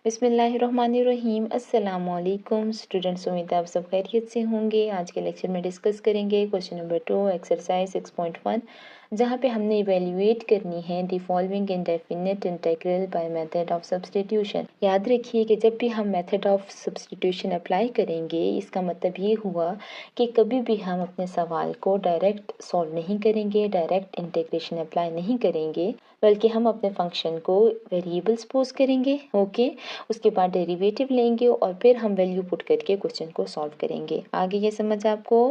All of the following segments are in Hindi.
बिस्मिल्लाहिर्रहमानिर्रहीम। अस्सलामुअलैकुम स्टूडेंट्स, उम्मीद है आप सब खैरियत से होंगे। आज के लेक्चर में डिस्कस करेंगे क्वेश्चन नंबर 2 एक्सरसाइज 6.1, जहाँ पे हमने इवेल्युएट करनी है the following indefinite integral by method of substitution. याद रखिए कि जब भी हम मेथड ऑफ सब्स्टिट्यूशन अप्लाई करेंगे, इसका मतलब ये हुआ कि कभी भी हम अपने सवाल को डायरेक्ट सॉल्व नहीं करेंगे, डायरेक्ट इंटीग्रेशन अप्लाई नहीं करेंगे, बल्कि हम अपने फंक्शन को वेरिएबल सपोज करेंगे। ओके, उसके बाद डेरिवेटिव लेंगे और फिर हम वैल्यू पुट करके क्वेश्चन को सॉल्व करेंगे। आगे ये समझ आपको?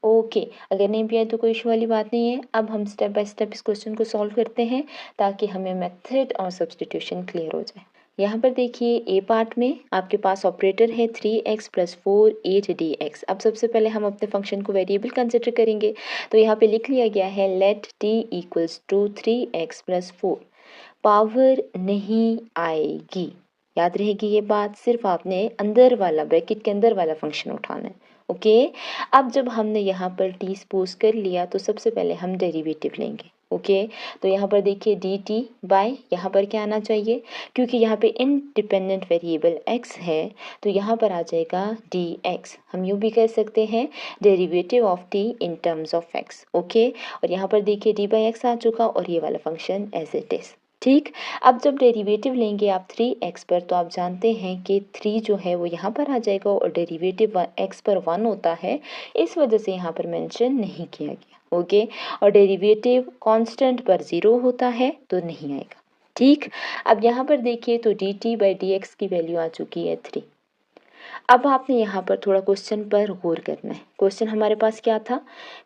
ओके, अगर नहीं भी आए तो कोई इशू वाली बात नहीं है। अब हम स्टेप बाय स्टेप इस क्वेश्चन को सॉल्व करते हैं ताकि हमें मेथड और सब्स्टिट्यूशन क्लियर हो जाए। यहाँ पर देखिए, ए पार्ट में आपके पास ऑपरेटर है 3x + 4 8dx। अब सबसे पहले हम अपने फंक्शन को वेरिएबल कंसिडर करेंगे, तो यहाँ पे लिख लिया गया है लेट t = 3x + 4। पावर नहीं आएगी, याद रहेगी ये बात। सिर्फ आपने अंदर वाला, ब्रैकेट के अंदर वाला फंक्शन उठाना है। ओके, अब जब हमने यहाँ पर टी सपोज कर लिया तो सबसे पहले हम डेरिवेटिव लेंगे। ओके, तो यहाँ पर देखिए dt बाय, यहाँ पर क्या आना चाहिए, क्योंकि यहाँ पे इंडिपेंडेंट वेरिएबल x है तो यहाँ पर आ जाएगा dx। हम यूँ भी कह सकते हैं derivative of t in terms of x। Okay, और यहाँ पर देखिए d/x आ चुका और ये वाला फंक्शन एज इट इज़। ठीक, अब जब डेरिवेटिव लेंगे आप 3x पर, तो आप जानते हैं कि 3 जो है वो यहाँ पर आ जाएगा और डेरिवेटिव x पर 1 होता है, इस वजह से यहाँ पर मेंशन नहीं किया गया। ओके, और डेरिवेटिव कांस्टेंट पर 0 होता है तो नहीं आएगा। ठीक, अब यहाँ पर देखिए तो dt/dx की वैल्यू आ चुकी है 3। अब आपने यहाँ पर थोड़ा क्वेश्चन पर गौर करना है। क्वेश्चन हमारे पास क्या था?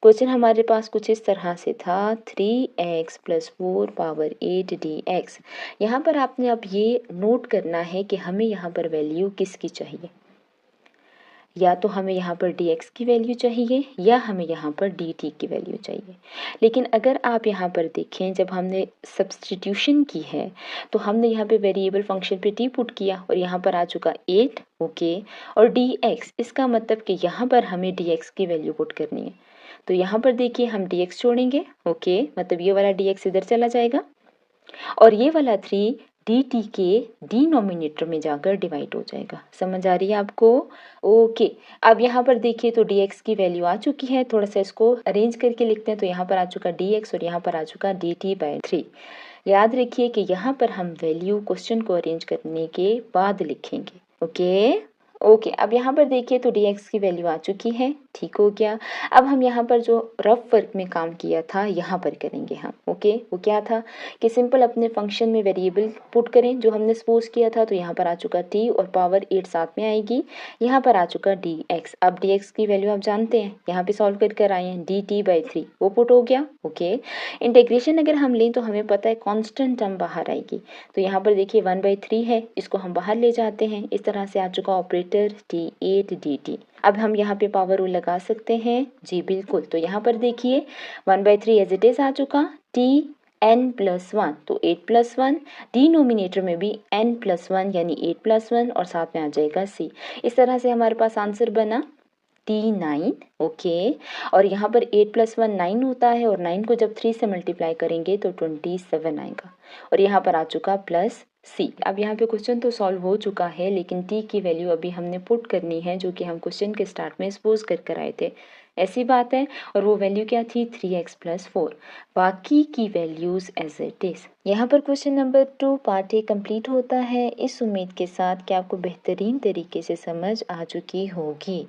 क्वेश्चन हमारे पास कुछ इस तरह से था 3x + 4 पावर 8dx। यहाँ पर आपने अब ये नोट करना है कि हमें यहाँ पर वैल्यू किसकी चाहिए। या तो हमें यहाँ पर dx की वैल्यू चाहिए या हमें यहाँ पर dt की वैल्यू चाहिए। लेकिन अगर आप यहाँ पर देखें, जब हमने सब्स्टिट्यूशन की है तो हमने यहाँ पे वेरिएबल फंक्शन पे t पुट किया और यहाँ पर आ चुका 8। ओके, और dx, इसका मतलब कि यहाँ पर हमें dx की वैल्यू पुट करनी है। तो यहाँ पर देखिए हम dx छोड़ेंगे। ओके, मतलब ये वाला dx इधर चला जाएगा और ये वाला 3 dt के डिनोमिनेटर में जाकर डिवाइड हो जाएगा। समझ आ रही है आपको? ओके, अब यहाँ पर देखिए तो dx की वैल्यू आ चुकी है। थोड़ा सा इसको अरेंज करके लिखते हैं, तो यहाँ पर आ चुका dx और यहाँ पर आ चुका dt/3। याद रखिए कि यहाँ पर हम वैल्यू क्वेश्चन को अरेंज करने के बाद लिखेंगे। ओके, अब यहाँ पर देखिए तो dx की वैल्यू आ चुकी है। ठीक हो गया। अब हम यहाँ पर जो रफ वर्क में काम किया था यहाँ पर करेंगे हम। ओके, वो क्या था कि सिंपल अपने फंक्शन में वेरिएबल पुट करें जो हमने सपोज किया था। तो यहाँ पर आ चुका t और पावर 8 साथ में आएगी, यहाँ पर आ चुका dx। अब dx की वैल्यू आप जानते हैं, यहाँ पे सॉल्व कर आए हैं dt/3, वो पुट हो गया। ओके, इंटीग्रेशन अगर हम लें तो हमें पता है कॉन्स्टेंट टर्म बाहर आएगी, तो यहाँ पर देखिए 1/3 है, इसको हम बाहर ले जाते हैं। इस तरह से आ चुका ऑपरेटर t8 dt। अब हम यहाँ पे पावर रूल लगा सकते हैं। जी बिल्कुल, तो यहाँ पर देखिए 1/3 एज इट इज आ चुका, t n+1, तो 8+1, डिनोमिनेटर में भी n+1 यानी 8+1 और साथ में आ जाएगा c। इस तरह से हमारे पास आंसर बना t9। ओके, और यहाँ पर 8+1 9 होता है और 9 को जब 3 से मल्टीप्लाई करेंगे तो 27 आएगा और यहाँ पर आ चुका प्लस c। अब यहाँ पे क्वेश्चन तो सॉल्व हो चुका है, लेकिन t की वैल्यू अभी हमने पुट करनी है, जो कि हम क्वेश्चन के स्टार्ट में सपोज कर आए थे। ऐसी बात है, और वो वैल्यू क्या थी 3x + 4। बाकी की वैल्यूज एज इट इज। यहाँ पर question number 2 part A complete होता है, इस उम्मीद के साथ कि आपको बेहतरीन तरीके से समझ आ चुकी होगी।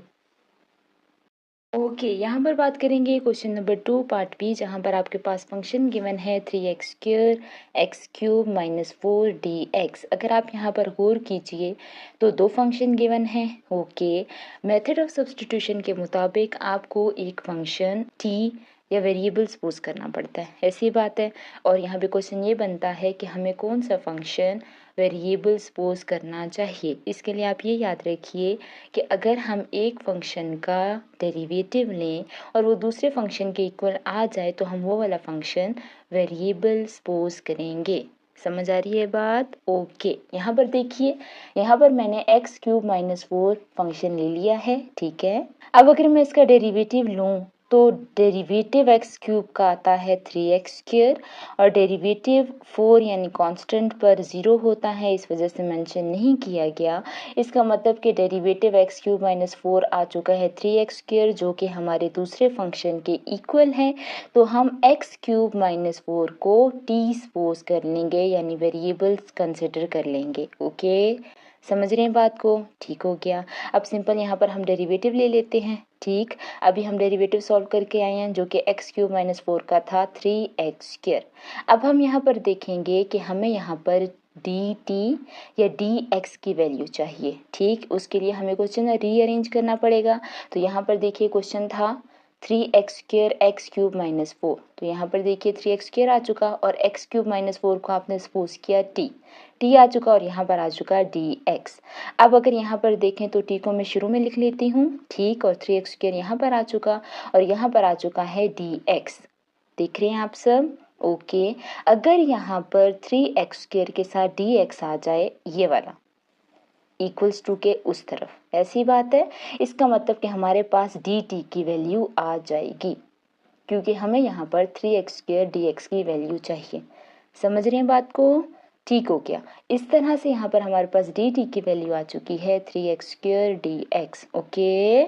ओके, यहाँ पर बात करेंगे क्वेश्चन नंबर 2 पार्ट बी, जहाँ पर आपके पास फंक्शन गिवन है 3x² x³ - 4dx। अगर आप यहाँ पर गौर कीजिए तो दो फंक्शन गिवन है। ओके, मेथड ऑफ सब्स्टिट्यूशन के मुताबिक आपको एक फंक्शन t या वेरिएबल सपोज करना पड़ता है, ऐसी बात है। और यहाँ पे क्वेश्चन ये बनता है कि हमें कौन सा फंक्शन वेरिएबल सपोज करना चाहिए। इसके लिए आप ये याद रखिए कि अगर हम एक फंक्शन का डेरिवेटिव लें और वो दूसरे फंक्शन के इक्वल आ जाए तो हम वो वाला फंक्शन वेरिएबल सपोज करेंगे। समझ आ रही है बात? ओके, यहाँ पर देखिए, यहाँ पर मैंने x³ - 4 फंक्शन ले लिया है। ठीक है, अब अगर मैं इसका डेरिवेटिव लूँ तो डेरिवेटिव एक्स क्यूब का आता है 3x² और डेरिवेटिव 4 यानी कांस्टेंट पर 0 होता है, इस वजह से मेंशन नहीं किया गया। इसका मतलब कि डेरिवेटिव x³ - 4 आ चुका है 3x² जो कि हमारे दूसरे फंक्शन के इक्वल है। तो हम x³ - 4 को t सपोज कर लेंगे यानी वेरिएबल्स कंसिडर कर लेंगे। ओके, समझ रहे हैं बात को? ठीक हो गया। अब सिंपल यहाँ पर हम डेरिवेटिव ले लेते हैं। ठीक, अभी हम डेरिवेटिव सॉल्व करके आए हैं जो कि x³ - 4 का था 3x²। अब हम यहाँ पर देखेंगे कि हमें यहाँ पर dt या dx की वैल्यू चाहिए। ठीक, उसके लिए हमें क्वेश्चन रीअरेंज करना पड़ेगा। तो यहाँ पर देखिए क्वेश्चन था 3x² x³ - 4, तो यहाँ पर देखिए 3x² आ चुका और x³ - 4 को आपने सपोज किया t आ चुका और यहाँ पर आ चुका dx। अब अगर यहाँ पर देखें तो t को मैं शुरू में लिख लेती हूँ। ठीक, और 3x² यहाँ पर आ चुका और यहाँ पर आ चुका है dx। देख रहे हैं आप सब? ओके, अगर यहाँ पर 3x² के साथ dx आ जाए, ये वाला इक्वल्स टू के उस तरफ, ऐसी बात है, इसका मतलब कि हमारे पास dt की वैल्यू आ जाएगी क्योंकि हमें यहाँ पर 3x² dx की वैल्यू चाहिए। समझ रहे हैं बात को? ठीक हो गया। इस तरह से यहाँ पर हमारे पास dt की वैल्यू आ चुकी है 3x² dx। Okay,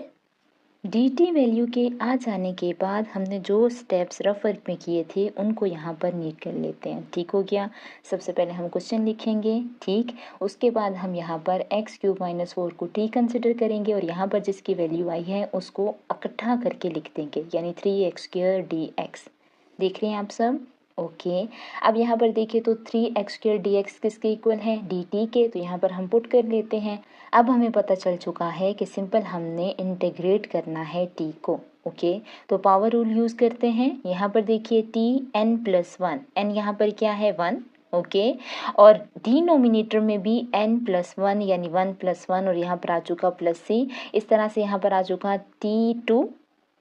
dt value के आ जाने के बाद हमने जो स्टेप्स रफ वर्क में किए थे उनको यहाँ पर नीट कर लेते हैं। ठीक हो गया। सबसे पहले हम क्वेश्चन लिखेंगे। ठीक, उसके बाद हम यहाँ पर x³ - 4 को t कंसिडर करेंगे और यहाँ पर जिसकी वैल्यू आई है उसको इकट्ठा करके लिख देंगे यानी 3x² dx। देख रहे हैं आप सब? ओके, अब यहाँ पर देखिए तो 3x² dx किसके इक्वल है? dt के, तो यहाँ पर हम पुट कर लेते हैं। अब हमें पता चल चुका है कि सिंपल हमने इंटीग्रेट करना है t को। ओके, तो पावर रूल यूज़ करते हैं। यहाँ पर देखिए t n+1, n यहाँ पर क्या है? 1। ओके, और डिनोमिनेटर में भी n+1 यानी 1+1 और यहाँ पर आ चुका +c। इस तरह से यहाँ पर आ चुका t2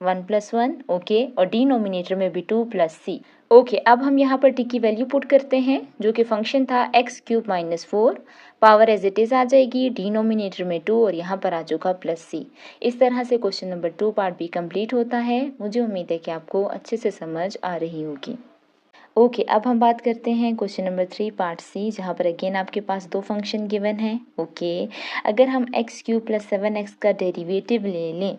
1+1। ओके, और डिनोमिनेटर में भी 2+c। ओके, अब हम यहाँ पर टी की वैल्यू पुट करते हैं जो कि फंक्शन था x³ - 4, power as it is आ जाएगी, डिनोमिनेटर में 2 और यहाँ पर आ चुका +c। इस तरह से क्वेश्चन नंबर 2 पार्ट भी कंप्लीट होता है। मुझे उम्मीद है कि आपको अच्छे से समझ आ रही होगी। ओके, अब हम बात करते हैं क्वेश्चन नंबर 3 पार्ट सी, जहाँ पर अगेन आपके पास दो फंक्शन गिवन है। ओके, अगर हम x³ + 7x का डेरिवेटिव ले लें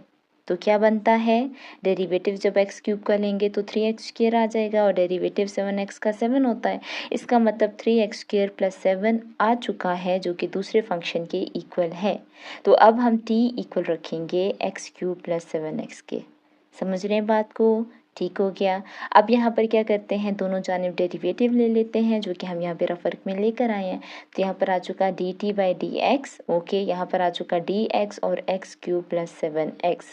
तो क्या बनता है? डेरिवेटिव जब x³ का लेंगे तो 3x² आ जाएगा और डेरिवेटिव 7x का 7 होता है। इसका मतलब 3x² + 7 आ चुका है जो कि दूसरे फंक्शन के इक्वल है। तो अब हम t इक्वल रखेंगे x³ + 7x के। समझ रहे हैं बात को? ठीक हो गया। अब यहाँ पर क्या करते हैं, दोनों जानिब डेरिवेटिव ले लेते हैं जो कि हम यहाँ पे रफ वर्क में लेकर आए हैं। तो यहाँ पर आ चुका dt/dx। ओके, यहाँ पर आ चुका dx और x³ + 7x।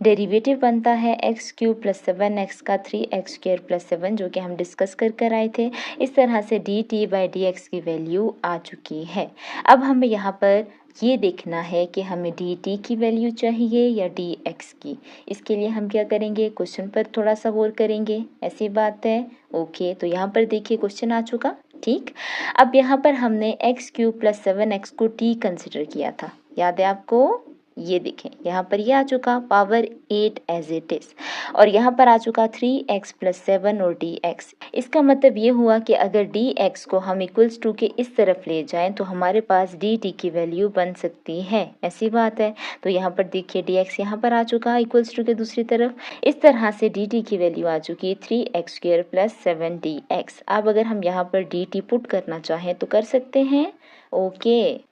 डेरिवेटिव बनता है x³ + 7x का 3x² + 7 जो कि हम डिस्कस कर आए थे। इस तरह से dt/dx की वैल्यू आ चुकी है। अब हमें यहाँ पर ये देखना है कि हमें dt की वैल्यू चाहिए या dx की। इसके लिए हम क्या करेंगे, क्वेश्चन पर थोड़ा सा गौर करेंगे, ऐसी बात है। ओके, तो यहाँ पर देखिए क्वेश्चन आ चुका। ठीक, अब यहाँ पर हमने x³ + 7x को t कंसिडर किया था, याद है आपको? ये देखें यहाँ पर ये आ चुका पावर 8 एज इट इज़ और यहाँ पर आ चुका 3x + 7 और dx। इसका मतलब ये हुआ कि अगर dx को हम इक्वल्स टू के इस तरफ ले जाएं तो हमारे पास dt की वैल्यू बन सकती है, ऐसी बात है। तो यहाँ पर देखिए dx यहाँ पर आ चुका इक्वल्स टू के दूसरी तरफ। इस तरह से dt की वैल्यू आ चुकी 3x² + 7 dx। अब अगर हम यहाँ पर dt पुट करना चाहें तो कर सकते हैं। ओके,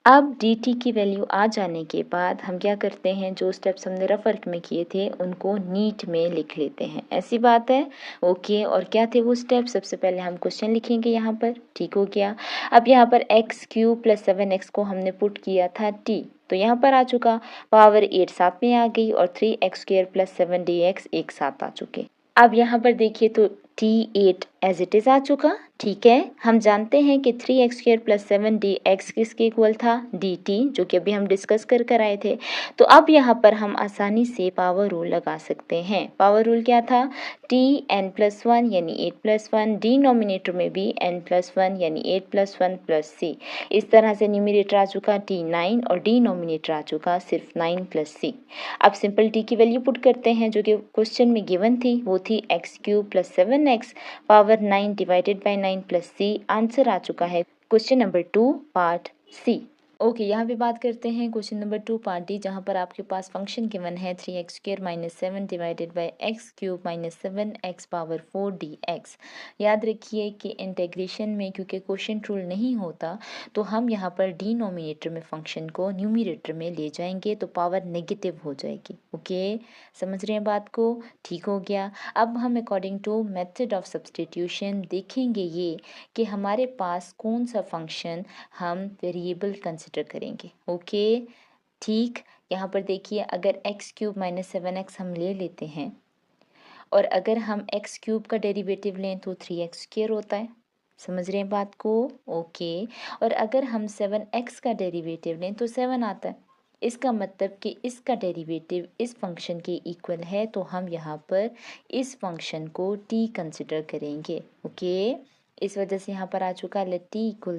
अब dt की वैल्यू आ जाने के बाद हम क्या करते हैं, जो स्टेप्स हमने रफ वर्क में किए थे उनको नीट में लिख लेते हैं, ऐसी बात है। ओके, और क्या थे वो स्टेप? सबसे पहले हम क्वेश्चन लिखेंगे यहाँ पर। ठीक हो गया। अब यहाँ पर x³ + 7x को हमने पुट किया था t, तो यहाँ पर आ चुका पावर 8 साथ में आ गई और 3x² + 7 dx एक साथ आ चुके। अब यहाँ पर देखिए तो T8 एज इट इज आ चुका। ठीक है, हम जानते हैं कि 3x² + 7dx किसके इक्वल था, dt, जो कि अभी हम डिस्कस कर आए थे। तो अब यहाँ पर हम आसानी से पावर रूल लगा सकते हैं। पावर रूल क्या था, Tn+1 यानी 8+1, डिनोमिनेटर में भी n+1 यानी 8+1 + c। इस तरह से न्यूमरेटर आ चुका T9 और डिनोमिनेटर आ चुका सिर्फ 9 + c। अब सिंपल t की वैल्यू पुट करते हैं जो कि क्वेश्चन में गिवन थी, वो थी x³ + 7x power 9 divided by 9 + c। Answer आ चुका है question number 2 part C. Okay, यहाँ पे बात करते हैं क्वेश्चन नंबर 2 पार्ट डी, जहाँ पर आपके पास फंक्शन गिवन है 3x² - 7 divided by x³ - 7x power 4 dx। याद रखिए कि इंटीग्रेशन में क्योंकि क्वेश्चन रूल नहीं होता तो हम यहाँ पर डिनोमिनेटर में फंक्शन को न्यूमरेटर में ले जाएंगे तो पावर नेगेटिव हो जाएगी। ओके, समझ रहे हैं बात को, ठीक हो गया। अब हम according to method of substitution देखेंगे ये कि हमारे पास कौन सा फंक्शन हम वेरिएबल कंसिडर करेंगे। ओके, ठीक, यहाँ पर देखिए अगर x³ - 7x हम ले लेते हैं और अगर हम x³ का डेरिवेटिव लें तो 3x² होता है। समझ रहे हैं बात को, ओके। और अगर हम 7x का डेरिवेटिव लें तो 7 आता है। इसका मतलब कि इसका डेरिवेटिव इस फंक्शन के इक्वल है, तो हम यहाँ पर इस फंक्शन को t कंसिडर करेंगे। ओके, इस वजह से यहाँ पर आ चुका लेट t =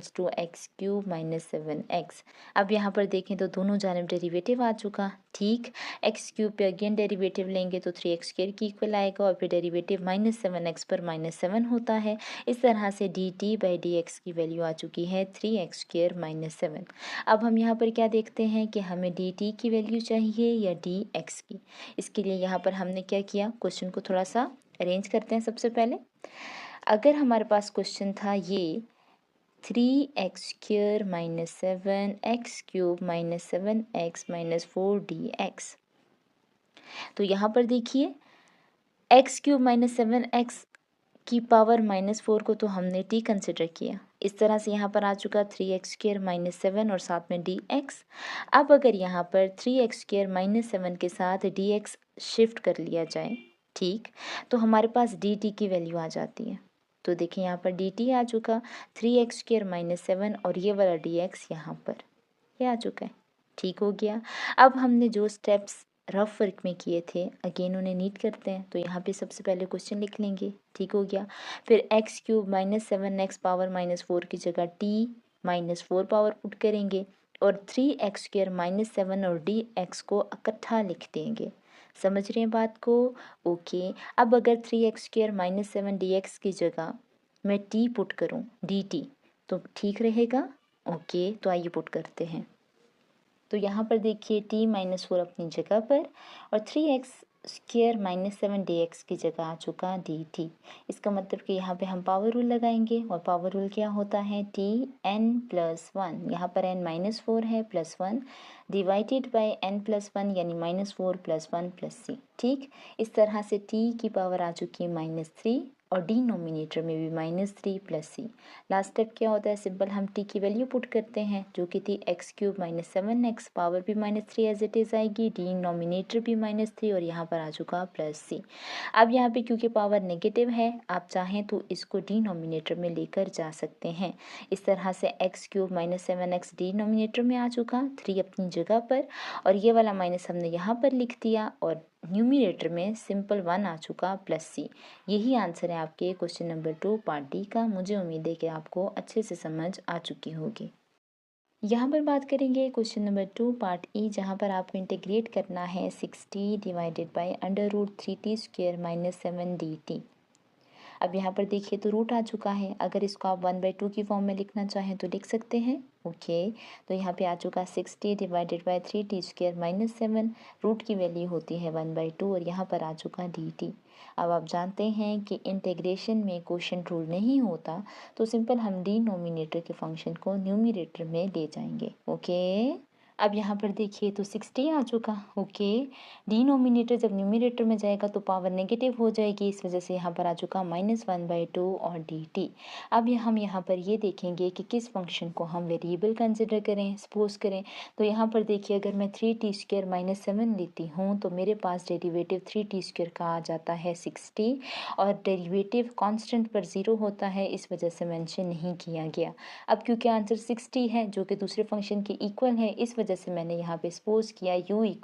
x³ - 7x। अब यहाँ पर देखें तो दोनों जानब डेरिवेटिव आ चुका। ठीक, x³ पे अगेन डेरिवेटिव लेंगे तो 3x² की इक्वल आएगा और फिर डेरिवेटिव -7x पर -7 होता है। इस तरह से dt/dx की वैल्यू आ चुकी है 3x² - 7। अब हम यहाँ पर क्या देखते हैं कि हमें dt की वैल्यू चाहिए या dx की। इसके लिए यहाँ पर हमने क्या किया, क्वेश्चन को थोड़ा सा अरेंज करते हैं। सबसे पहले अगर हमारे पास क्वेश्चन था ये 3x² - 7 x³ - 7x - 4 dx, तो यहाँ पर देखिए x³ - 7x की पावर -4 को तो हमने t कंसिडर किया। इस तरह से यहाँ पर आ चुका 3x² - 7 और साथ में dx। अब अगर यहाँ पर 3x² - 7 के साथ dx शिफ्ट कर लिया जाए, ठीक, तो हमारे पास dt की वैल्यू आ जाती है। तो देखिए यहाँ पर dt आ चुका 3x² - 7 और ये वाला dx यहाँ पर ये आ चुका है। ठीक हो गया। अब हमने जो स्टेप्स रफ वर्क में किए थे अगेन उन्हें नीट करते हैं। तो यहाँ पे सबसे पहले क्वेश्चन लिख लेंगे। ठीक हो गया। फिर x³ - 7x पावर -4 की जगह t -4 पावर पुट करेंगे और 3x² - 7 और dx को इकट्ठा लिख देंगे। समझ रहे हैं बात को, ओके। अब अगर 3x² - 7 dx की जगह मैं t पुट करूँ dt तो ठीक रहेगा। ओके, तो आइए पुट करते हैं। तो यहाँ पर देखिए t -4 अपनी जगह पर और 3x² - 7 dx की जगह आ चुका dt। इसका मतलब कि यहाँ पे हम पावर रूल लगाएंगे और पावर रूल क्या होता है, Tn+1, यहाँ पर n-4 है +1 डिवाइडेड बाय n+1 यानी -4 + 1 + c। ठीक, इस तरह से t की पावर आ चुकी है -3 और डिनोमिनेटर में भी -3 + c। लास्ट स्टेप क्या होता है, सिंपल हम t की वैल्यू पुट करते हैं जो कि थी x³ - 7x पावर भी -3 एज इट इज़ आएगी, डिनोमिनेटर भी -3 और यहाँ पर आ चुका +c। अब यहाँ पे क्योंकि पावर नेगेटिव है, आप चाहें तो इसको डिनोमिनेटर में लेकर जा सकते हैं। इस तरह से x³ - 7x डिनोमिनेटर में आ चुका, 3 अपनी जगह पर और ये वाला माइनस हमने यहाँ पर लिख दिया और न्यूमरेटर में सिंपल 1 आ चुका +c। यही आंसर है आपके क्वेश्चन नंबर 2 पार्ट डी का। मुझे उम्मीद है कि आपको अच्छे से समझ आ चुकी होगी। यहाँ पर बात करेंगे क्वेश्चन नंबर 2 पार्ट ई, जहाँ पर आपको इंटीग्रेट करना है 60 डिवाइडेड बाय √3t² - 7dt। अब यहाँ पर देखिए तो रूट आ चुका है। अगर इसको आप 1/2 की फॉर्म में लिखना चाहें तो लिख सकते हैं। ओके, तो यहाँ पे आ चुका 60 डिवाइडेड बाय 3t² - 7, रूट की वैल्यू होती है 1/2 और यहाँ पर आ चुका dt। अब आप जानते हैं कि इंटीग्रेशन में क्वोशिएंट रूल नहीं होता, तो सिंपल हम डिनोमिनेटर के फंक्शन को न्यूमरेटर में ले जाएंगे। ओके, अब यहाँ पर देखिए तो 60 आ चुका। ओके, डिनोमिनेटर जब न्यूमरेटर में जाएगा तो पावर नेगेटिव हो जाएगी, इस वजह से यहाँ पर आ चुका -1/2 और dt। अब हम यहाँ पर ये देखेंगे कि किस फंक्शन को हम वेरिएबल कंसिडर करें, सपोज करें। तो यहाँ पर देखिए अगर मैं 3t² - 7 लेती हूँ तो मेरे पास डेरिवेटिव 3t² का आ जाता है 60 और डेरिवेटिव कांस्टेंट पर 0 होता है, इस वजह से मेंशन नहीं किया गया। अब क्योंकि आंसर 60 है जो कि दूसरे फंक्शन के इक्वल है, इस वजह से मैंने यहाँ पे सपोज किया u =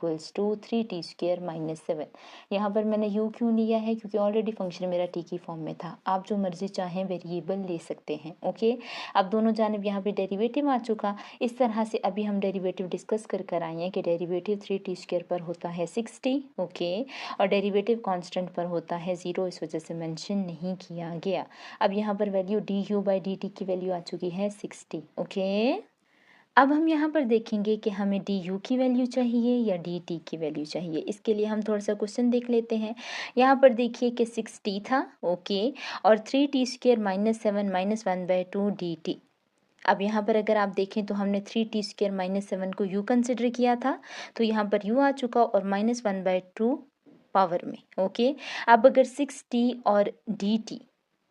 3t² - 7। यहाँ पर मैंने u क्यों लिया है, क्योंकि ऑलरेडी फंक्शन मेरा t की फॉर्म में था। आप जो मर्जी चाहें वेरिएबल ले सकते हैं। ओके, अब दोनों जानब यहाँ पे डेरिवेटिव आ चुका। इस तरह से अभी हम डेरिवेटिव डिस्कस कर आए हैं कि डेरिवेटिव 3t² पर होता है 60। ओके, और डेरिवेटिव कांस्टेंट पर होता है 0, इस वजह से मेंशन नहीं किया गया। अब यहाँ पर वैल्यू du/dt की वैल्यू आ चुकी है 60। ओके, अब हम यहाँ पर देखेंगे कि हमें du की वैल्यू चाहिए या dt की वैल्यू चाहिए। इसके लिए हम थोड़ा सा क्वेश्चन देख लेते हैं। यहाँ पर देखिए कि 60 था। ओके, और 3t² - 7 -1/2 dt। अब यहाँ पर अगर आप देखें तो हमने 3t² - 7 को u कंसिडर किया था, तो यहाँ पर u आ चुका और -1/2 पावर में। ओके, अब अगर 6t और dt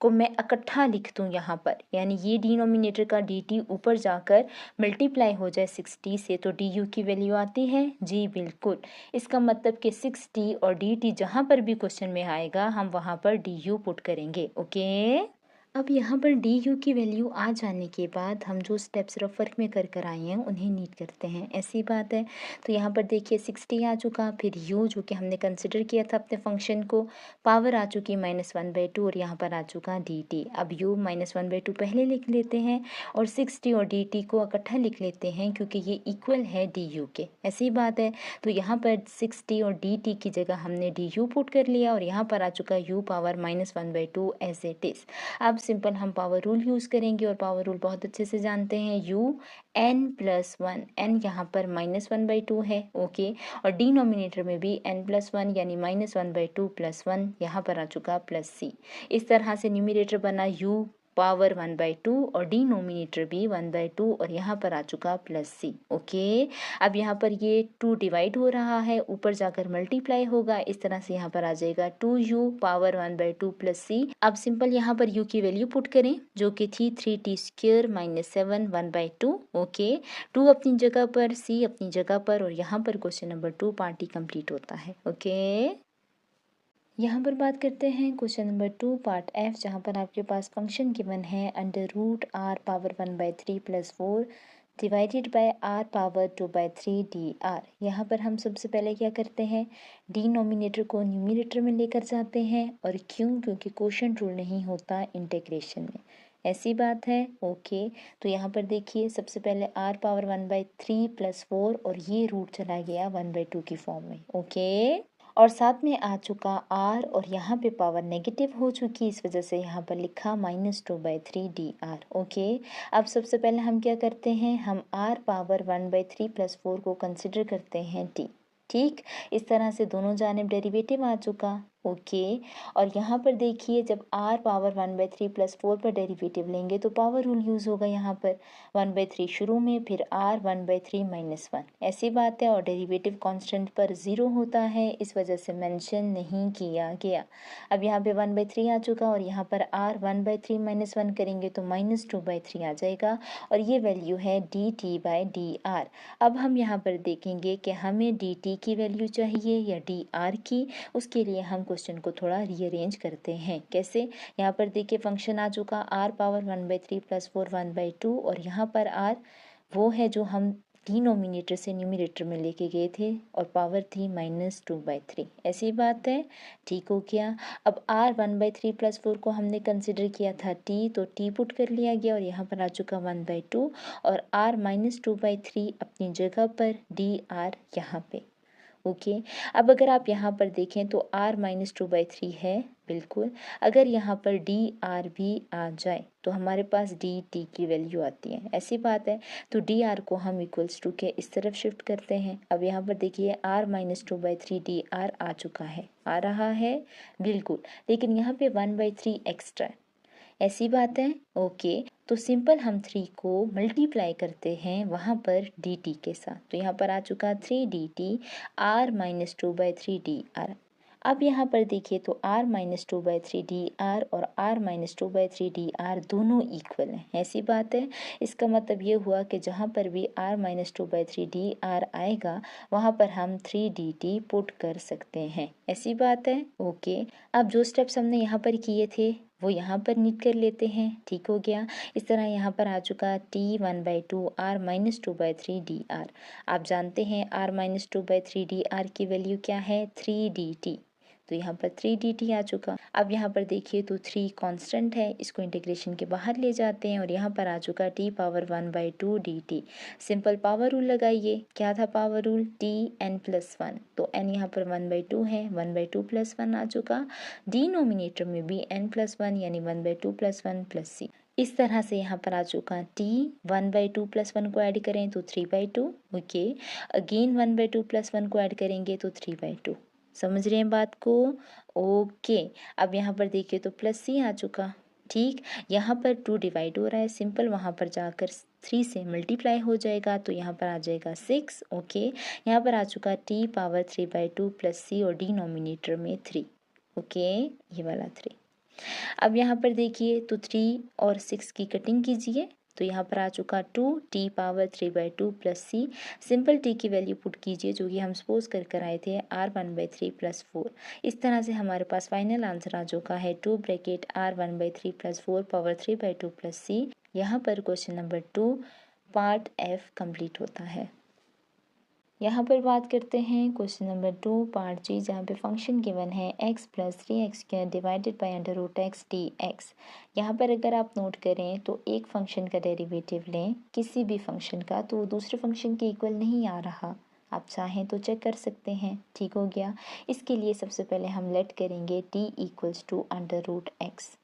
को मैं इकट्ठा लिख दूँ यहाँ पर, यानी ये डिनोमिनेटर का dt ऊपर जाकर मल्टीप्लाई हो जाए 60 से, तो du की वैल्यू आती है। जी बिल्कुल, इसका मतलब कि 6t और dt जहाँ पर भी क्वेश्चन में आएगा हम वहाँ पर du पुट करेंगे। ओके, अब यहाँ पर du की वैल्यू आ जाने के बाद हम जो स्टेप्स रफ में कर आए हैं उन्हें नीट करते हैं। ऐसी बात है, तो यहाँ पर देखिए 60 आ चुका, फिर u जो कि हमने कंसिडर किया था अपने फंक्शन को, पावर आ चुकी -1/2 और यहाँ पर आ चुका dt। अब u -1/2 पहले लिख लेते हैं और 60 और dt को इकट्ठा लिख लेते हैं क्योंकि ये इक्वल है du के। ऐसी बात है, तो यहाँ पर 60 और dt की जगह हमने du पुट कर लिया और यहाँ पर आ चुका u power -1/2 as it is. अब सिंपल हम पावर रूल यूज़ करेंगे और पावर रूल बहुत अच्छे से जानते हैं, n+1, n यहाँ पर -1/2 है। ओके, और डिनोमिनेटर में भी n+1 यानी -1/2 + 1 यहाँ पर आ चुका +c। इस तरह से न्यूमरेटर बना u पावर 1/2 और डिनोमिनेटर भी 1/2 और यहाँ पर आ चुका +c। ओके, अब यहाँ पर ये 2 डिवाइड हो रहा है, ऊपर जाकर मल्टीप्लाई होगा, इस तरह से यहाँ पर आ जाएगा 2u पावर 1/2 + c। अब सिंपल यहाँ पर u की वैल्यू पुट करें जो कि थी 3t² - 7 1/2। ओके, 2 अपनी जगह पर, c अपनी जगह पर, और यहाँ पर क्वेश्चन नंबर 2 पार्ट ही कंप्लीट होता है। ओके, यहाँ पर बात करते हैं क्वेश्चन नंबर 2 पार्ट F, जहाँ पर आपके पास फंक्शन गिवन है √r power 1/3 + 4 divided by r power 2/3 dr। यहाँ पर हम सबसे पहले क्या करते हैं, डिनोमिनेटर को न्यूमरेटर में लेकर जाते हैं। और क्यों, क्योंकि क्वोशंट रूल नहीं होता इंटीग्रेशन में। ऐसी बात है। ओके, तो यहाँ पर देखिए सबसे पहले r पावर 1/3 + 4 और ये रूट चला गया 1/2 की फॉर्म में। ओके, और साथ में आ चुका r और यहाँ पे पावर नेगेटिव हो चुकी, इस वजह से यहाँ पर लिखा -2/3 dr। ओके, अब सबसे पहले हम क्या करते हैं, हम r पावर 1/3 + 4 को कंसिडर करते हैं t। ठीक, इस तरह से दोनों जानिब डेरिवेटिव आ चुका। ओके, और यहाँ पर देखिए जब r पावर 1/3 + 4 पर डेरिवेटिव लेंगे तो पावर रूल यूज़ होगा यहाँ पर, 1/3 शुरू में, फिर r 1/3 - 1। ऐसी बात है, और डेरिवेटिव कांस्टेंट पर 0 होता है, इस वजह से मेंशन नहीं किया गया। अब यहाँ पे 1/3 आ चुका और यहाँ पर r 1/3 - 1 करेंगे तो -2/3 आ जाएगा और ये वैल्यू है dt/dr। अब हम यहाँ पर देखेंगे कि हमें dt की वैल्यू चाहिए या dr की। उसके लिए हम क्वेश्चन को थोड़ा रीअरेंज करते हैं। कैसे, यहाँ पर देखिए फंक्शन आ चुका r पावर 1/3 + 4 1/2 और यहाँ पर r वो है जो हम डिनोमिनेटर से न्यूमरेटर में लेके गए थे और पावर थी -2/3। ऐसी बात है, ठीक हो गया। अब r 1/3 + 4 को हमने कंसिडर किया था t, तो t पुट कर लिया गया और यहाँ पर आ चुका 1/2 और r -2/3 अपनी जगह पर, dr यहाँ पे। ओके, अब अगर आप यहाँ पर देखें तो r -2/3 है बिल्कुल। अगर यहाँ पर dr भी आ जाए तो हमारे पास dt की वैल्यू आती है। ऐसी बात है, तो dr को हम =2 के इस तरफ शिफ्ट करते हैं। अब यहाँ पर देखिए r -2/3 dr आ चुका है, आ रहा है बिल्कुल, लेकिन यहाँ पे 1/3 एक्स्ट्रा। ऐसी बात है। ओके, तो सिंपल हम 3 को मल्टीप्लाई करते हैं वहाँ पर dt के साथ। तो यहाँ पर आ चुका 3 dt r माइनस 2/3 dr। अब यहाँ पर देखिए तो r माइनस 2/3 dr और r माइनस 2/3 dr दोनों इक्वल हैं, ऐसी बात है। इसका मतलब ये हुआ कि जहाँ पर भी r माइनस 2/3 dr आएगा वहाँ पर हम 3 dt पुट कर सकते हैं, ऐसी बात है। ओके, अब जो स्टेप्स हमने यहाँ पर किए थे वो यहाँ पर नीट कर लेते हैं, ठीक हो गया। इस तरह यहाँ पर आ चुका t 1/2 r माइनस 2/3 dr। आप जानते हैं r माइनस 2/3 dr की वैल्यू क्या है, 3 dt। तो यहाँ पर 3 dt आ चुका। अब यहाँ पर देखिए तो 3 कांस्टेंट है, इसको इंटीग्रेशन के बाहर ले जाते हैं और यहाँ पर आ चुका t power 1/2 dt। Simple power rule लगाइए, क्या था पावर रूल, t n+1। तो n यहाँ पर 1/2 है, 1/2 + 1 आ चुका। डिनोमिनेटर में भी n+1 यानी 1/2 + 1 + c। इस तरह से यहाँ पर आ चुका t 1/2 + 1 को ऐड करें तो 3/2। ओके, अगेन 1/2 + 1 को ऐड करेंगे तो 3/2। समझ रहे हैं बात को। ओके, अब यहाँ पर देखिए तो +c आ चुका, ठीक। यहाँ पर 2 डिवाइड हो रहा है, सिंपल वहाँ पर जाकर 3 से मल्टीप्लाई हो जाएगा तो यहाँ पर आ जाएगा 6। ओके, यहाँ पर आ चुका t पावर 3/2 + c और डिनोमिनेटर में 3। ओके, ये वाला 3। अब यहाँ पर देखिए तो 3 और 6 की कटिंग कीजिए तो यहाँ पर आ चुका 2 t power 3/2 + c। Simple t की वैल्यू पुट कीजिए जो कि हम सपोज कर आए थे r 1/3 + 4। इस तरह से हमारे पास फाइनल आंसर आ चुका है 2 ब्रैकेट r 1/3 + 4 पावर 3/2 + c। यहाँ पर question number 2 part f complete होता है। यहाँ पर बात करते हैं क्वेश्चन नंबर 2 पार्ट जी, जहाँ पे फंक्शन गिवन है x + 3x² divided by √x dx। यहाँ पर अगर आप नोट करें तो एक फंक्शन का डेरिवेटिव लें किसी भी फंक्शन का तो वो दूसरे फंक्शन के इक्वल नहीं आ रहा। आप चाहें तो चेक कर सकते हैं, ठीक हो गया। इसके लिए सबसे पहले हम लेट करेंगे t = √x।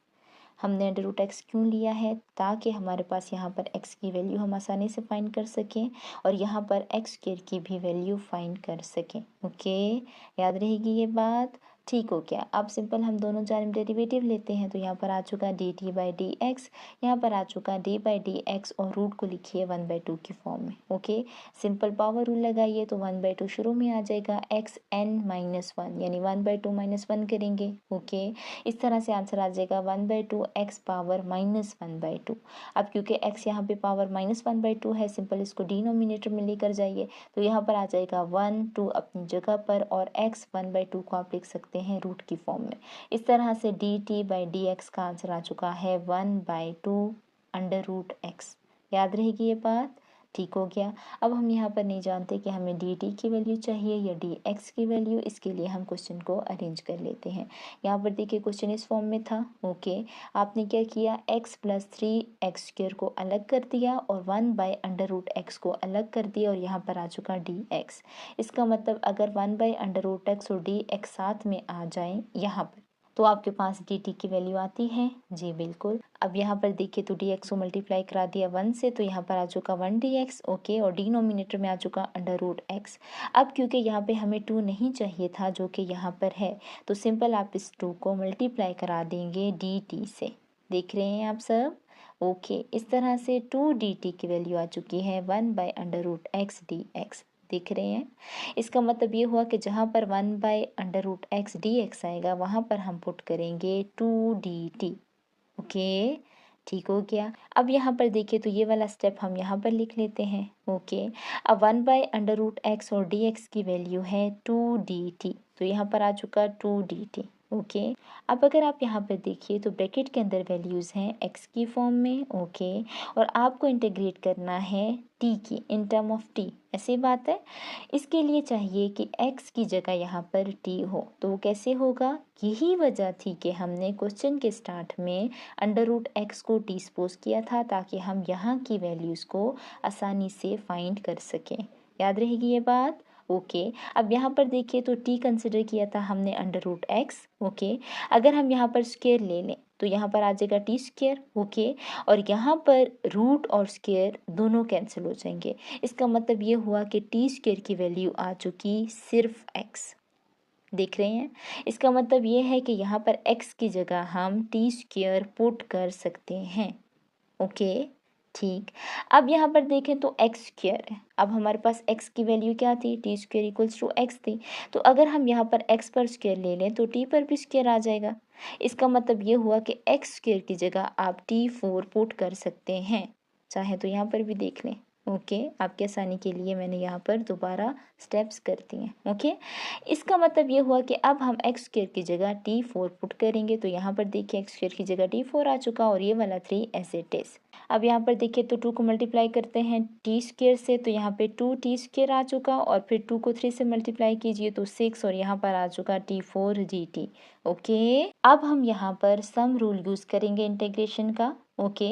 हमने √x क्यों लिया है, ताकि हमारे पास यहाँ पर x की वैल्यू हम आसानी से फाइंड कर सकें और यहाँ पर x² की भी वैल्यू फाइंड कर सकें। ओके, याद रहेगी ये बात, ठीक हो गया। अब सिंपल हम दोनों जानिब डेरिवेटिव लेते हैं तो यहाँ पर आ चुका dt/dx, यहाँ पर आ चुका d/dx और रूट को लिखिए 1/2 की फॉर्म में। ओके, सिंपल पावर रूल लगाइए तो 1/2 शुरू में आ जाएगा, xn-1 यानी 1/2 - 1 करेंगे। ओके, इस तरह से आंसर आ जाएगा 1/2 x पावर -1/2। अब क्योंकि x यहाँ पे पावर -1/2 है, सिंपल इसको डिनोमिनेटर में लेकर जाइए तो यहाँ पर आ जाएगा 1 2 अपनी जगह पर और x 1/2 को आप लिख सकते हैं रूट की फॉर्म में। इस तरह से dt/dx का आंसर आ चुका है 1/2 √x। याद रहेगी ये बात, ठीक हो गया। अब हम यहाँ पर नहीं जानते कि हमें dt की वैल्यू चाहिए या dx की वैल्यू, इसके लिए हम क्वेश्चन को अरेंज कर लेते हैं। यहाँ पर देखिए क्वेश्चन इस फॉर्म में था। ओके, आपने क्या किया, x + 3x² को अलग कर दिया और 1/√x को अलग कर दिया और यहाँ पर आ चुका dx। इसका मतलब अगर 1/√x और dx साथ में आ जाए यहाँ पर तो आपके पास dt की वैल्यू आती है, जी बिल्कुल। अब यहाँ पर देखिए तो dx को मल्टीप्लाई करा दिया 1 से तो यहाँ पर आ चुका 1 dx। ओके, और डिनोमिनेटर में आ चुका √x। अब क्योंकि यहाँ पे हमें 2 नहीं चाहिए था जो कि यहाँ पर है तो सिंपल आप इस 2 को मल्टीप्लाई करा देंगे dt से। देख रहे हैं आप सब। ओके, इस तरह से 2 dt की वैल्यू आ चुकी है 1/√x dx। देख रहे हैं, इसका मतलब ये हुआ कि जहाँ पर 1/√x dx आएगा वहाँ पर हम पुट करेंगे 2 dt। ओके, ठीक हो गया। अब यहाँ पर देखिए तो ये वाला स्टेप हम यहाँ पर लिख लेते हैं। ओके, अब 1/√x और dx की वैल्यू है 2 dt तो यहाँ पर आ चुका 2 dt। ओके, अब अगर आप यहाँ पर देखिए तो ब्रैकेट के अंदर वैल्यूज़ हैं x की फॉर्म में। ओके, और आपको इंटीग्रेट करना है t की इन टर्म ऑफ t, ऐसी बात है। इसके लिए चाहिए कि x की जगह यहाँ पर t हो, तो वो कैसे होगा, यही वजह थी कि हमने क्वेश्चन के स्टार्ट में √x को t सपोज किया था ताकि हम यहाँ की वैल्यूज़ को आसानी से फाइंड कर सकें। याद रहेगी ये बात। ओके, अब यहाँ पर देखिए तो t कंसिडर किया था हमने √x। ओके, अगर हम यहाँ पर स्क्वायर ले लें तो यहाँ पर आ जाएगा t²। ओके, और यहाँ पर रूट और स्क्वायर दोनों कैंसिल हो जाएंगे। इसका मतलब ये हुआ कि t² की वैल्यू आ चुकी सिर्फ x। देख रहे हैं, इसका मतलब ये है कि यहाँ पर x की जगह हम t² पुट कर सकते हैं। ओके, ठीक। अब यहाँ पर देखें तो एक्स स्क्वायर है। अब हमारे पास एक्स की वैल्यू क्या थी, t square equals to x थी। तो अगर हम यहाँ पर एक्स पर स्क्वायर ले लें तो टी पर भी स्क्वायर आ जाएगा। इसका मतलब ये हुआ कि एक्स स्क्वायर की जगह आप T4 पुट कर सकते हैं, चाहे तो यहाँ पर भी देख लें। ओके, आपके आसानी के लिए मैंने यहाँ पर दोबारा स्टेप्स करती हैं। ओके, इसका मतलब ये हुआ कि अब हम एक्स स्क्वायर की जगह T4 पुट करेंगे। तो यहाँ पर देखिए एक्स स्क्वायर की जगह T4 आ चुका और ये वाला 3 एज इट इज। अब यहाँ पर देखिए तो 2 को मल्टीप्लाई करते हैं टी स्क्वायर से, तो यहाँ पे 2t स्क्वायर आ चुका और फिर 2 को 3 से मल्टीप्लाई कीजिए तो 6 और यहाँ पर आ चुका T4 dt। ओके, अब हम यहाँ पर सम रूल यूज़ करेंगे इंटीग्रेशन का। ओके,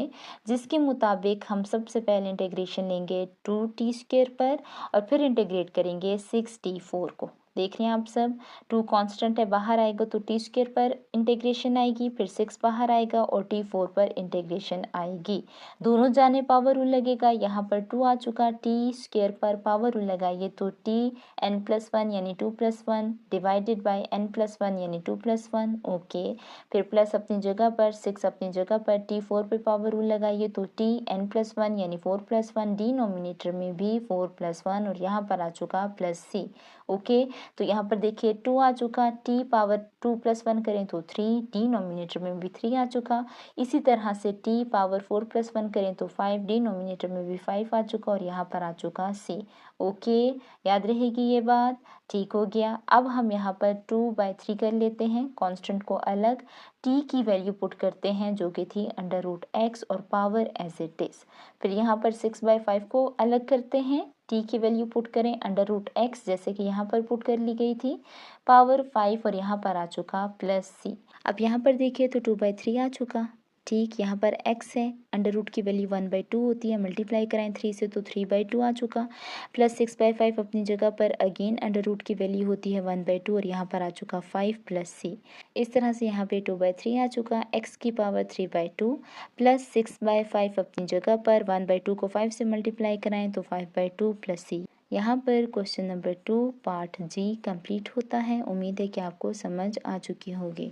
जिसके मुताबिक हम सबसे पहले इंटीग्रेशन लेंगे 2t स्क्वायर पर और फिर इंटीग्रेट करेंगे 6t4 को। देख रहे हैं आप सब, 2 कांस्टेंट है, बाहर आएगा तो टी स्क्वायर पर इंटीग्रेशन आएगी, फिर 6 बाहर आएगा और T4 पर इंटीग्रेशन आएगी। दोनों जाने पावर रूल लगेगा, यहाँ पर 2 आ चुका, टी स्क्वायर पर पावर रूल लगाइए तो Tn+1 यानी 2+1 डिवाइडेड बाई n+1 यानी 2+1। ओके, फिर प्लस अपनी जगह पर, 6 अपनी जगह पर, T4 पे पावर रूल लगाइए तो Tn+1 यानी 4+1, डिनोमिनेटर में भी 4+1 और यहाँ पर आ चुका +c। ओके, तो यहाँ पर देखिए 2 आ चुका, t पावर 2+1 करें तो 3, डिनोमिनेटर में भी 3 आ चुका। इसी तरह से t पावर 4+1 करें तो 5, डिनोमिनेटर में भी 5 आ चुका और यहाँ पर आ चुका c। ओके, याद रहेगी ये बात, ठीक हो गया। अब हम यहाँ पर 2/3 कर लेते हैं, कांस्टेंट को अलग, t की वैल्यू पुट करते हैं जो कि थी √x और पावर एज इट इज। फिर यहाँ पर 6/5 को अलग करते हैं, t की वैल्यू पुट करें √x जैसे कि यहाँ पर पुट कर ली गई थी, पावर 5 और यहाँ पर आ चुका +c। अब यहाँ पर देखिए तो 2/3 आ चुका, ठीक। यहाँ पर x है, अंडर रूट की वैल्यू 1/2 होती है, मल्टीप्लाई कराएं 3 से तो 3/2 आ चुका, प्लस 6/5 अपनी जगह पर, अगेन अंडर रूट की वैल्यू होती है 1/2 और यहाँ पर आ चुका 5 +c। इस तरह से यहाँ पे 2/3 आ चुका, x की पावर 3/2 प्लस 6/5 अपनी जगह पर, 1/2 को 5 से मल्टीप्लाई कराएं तो 5/2 +c। यहाँ पर क्वेश्चन नंबर 2 पार्ट जी कंप्लीट होता है। उम्मीद है कि आपको समझ आ चुकी होगी।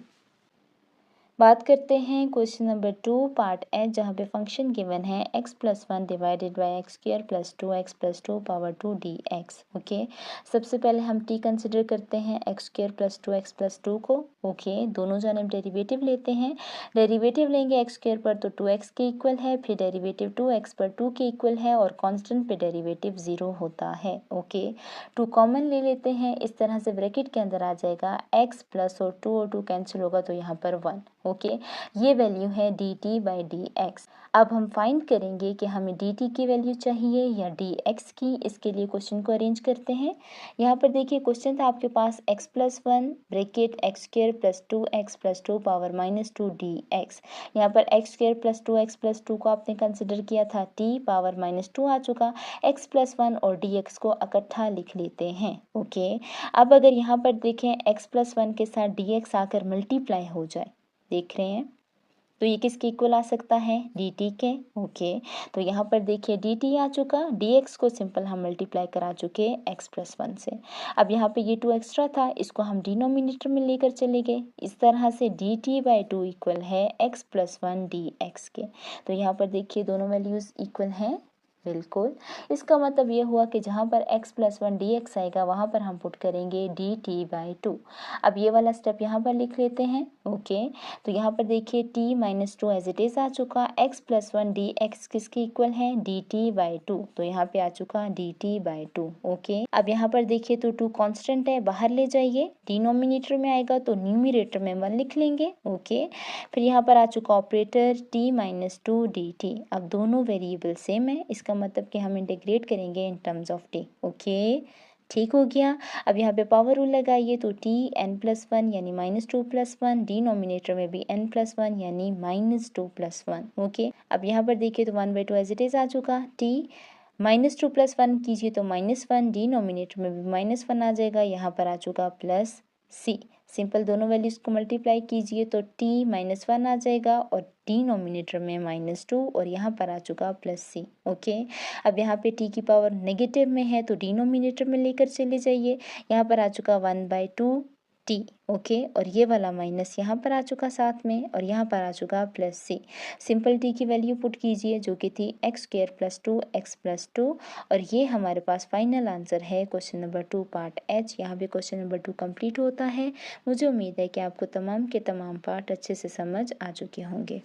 बात करते हैं क्वेश्चन नंबर 2 पार्ट एच, जहाँ पे फंक्शन गिवन है x+1 divided by x square plus 2x plus 2 power 2 dx। Okay, सबसे पहले हम t कंसिडर करते हैं x square plus 2x plus 2 को। ओके, दोनों जानिब डेरिवेटिव लेते हैं, डेरिवेटिव लेंगे एक्स स्क्वायर पर तो 2x के इक्वल है, फिर डेरिवेटिव 2x पर 2 के इक्वल है और कांस्टेंट पे डेरिवेटिव 0 होता है। ओके, 2 कॉमन ले लेते हैं, इस तरह से ब्रैकेट के अंदर आ जाएगा x प्लस और 2 कैंसिल होगा तो यहाँ पर 1। ओके, ये वैल्यू है dt/dx। अब हम फाइंड करेंगे कि हमें dt की वैल्यू चाहिए या dx की। इसके लिए क्वेश्चन को अरेंज करते हैं। यहाँ पर देखिए क्वेश्चन था आपके पास x+1 bracket x square plus 2x plus 2 power -2 dx। यहाँ पर x square plus 2x plus 2 को आपने कंसिडर किया था, t पावर -2 आ चुका, x+1 और dx को इकट्ठा लिख लेते हैं। ओके, अब अगर यहाँ पर देखें x+1 के साथ dx आकर मल्टीप्लाई हो जाए, देख रहे हैं, तो ये किसके इक्वल आ सकता है, dt के। ओके, तो यहाँ पर देखिए dt आ चुका, dx को सिंपल हम मल्टीप्लाई करा चुके x+1 से। अब यहाँ पे ये 2 एक्स्ट्रा था, इसको हम डिनोमिनेटर में लेकर चले गए, इस तरह से dt/2 इक्वल है x+1 dx के। तो यहाँ पर देखिए दोनों वैल्यूज़ इक्वल हैं, बिल्कुल। इसका मतलब ये हुआ कि जहाँ पर x+1 dx आएगा वहाँ पर हम पुट करेंगे dt/2। अब ये वाला स्टेप यहाँ पर लिख लेते हैं। ओके, तो यहाँ पर देखिए t-2 एज इट इज़ आ चुका, x+1 dx किसके इक्वल है, dt/2, तो यहाँ पे आ चुका dt/2। ओके, अब यहाँ पर देखिए तो 2 कांस्टेंट है, बाहर ले जाइए, डिनोमिनेटर में आएगा तो न्यूमरेटर में 1 लिख लेंगे। ओके, फिर यहाँ पर आ चुका ऑपरेटर t-2 dt। अब दोनों वेरिएबल सेम है, इसका मतलब कि हम इंटीग्रेट करेंगे in terms of t। Okay, ठीक हो गया। अब यहाँ पे पावर रूल लगाइए तो n+1 यानी -2+1, डिनोमिनेटर में भी n+1 यानी -2+1। ओके, अब यहाँ पर देखिए तो 1/2 एज इट इज़ आ चुका, t -2+1 कीजिए तो -1, डिनोमिनेटर में भी -1 आ जाएगा, यहाँ पर आ चुका +c। सिंपल दोनों वैल्यूज़ को मल्टीप्लाई कीजिए तो t-1 आ जाएगा और डिनोमिनेटर में -2 और यहाँ पर आ चुका +c। ओके, अब यहाँ पे t की पावर नेगेटिव में है तो डिनोमिनेटर में लेकर चले जाइए, यहाँ पर आ चुका 1/2 टी। ओके, और ये वाला माइनस यहाँ पर आ चुका साथ में, और यहाँ पर आ चुका प्लस सी। सिंपल टी की वैल्यू पुट कीजिए जो कि थी एक्स स्क्वायर प्लस 2x+2, और ये हमारे पास फाइनल आंसर है क्वेश्चन नंबर 2 पार्ट एच। यहाँ पे क्वेश्चन नंबर 2 कंप्लीट होता है। मुझे उम्मीद है कि आपको तमाम के तमाम पार्ट अच्छे से समझ आ चुके होंगे।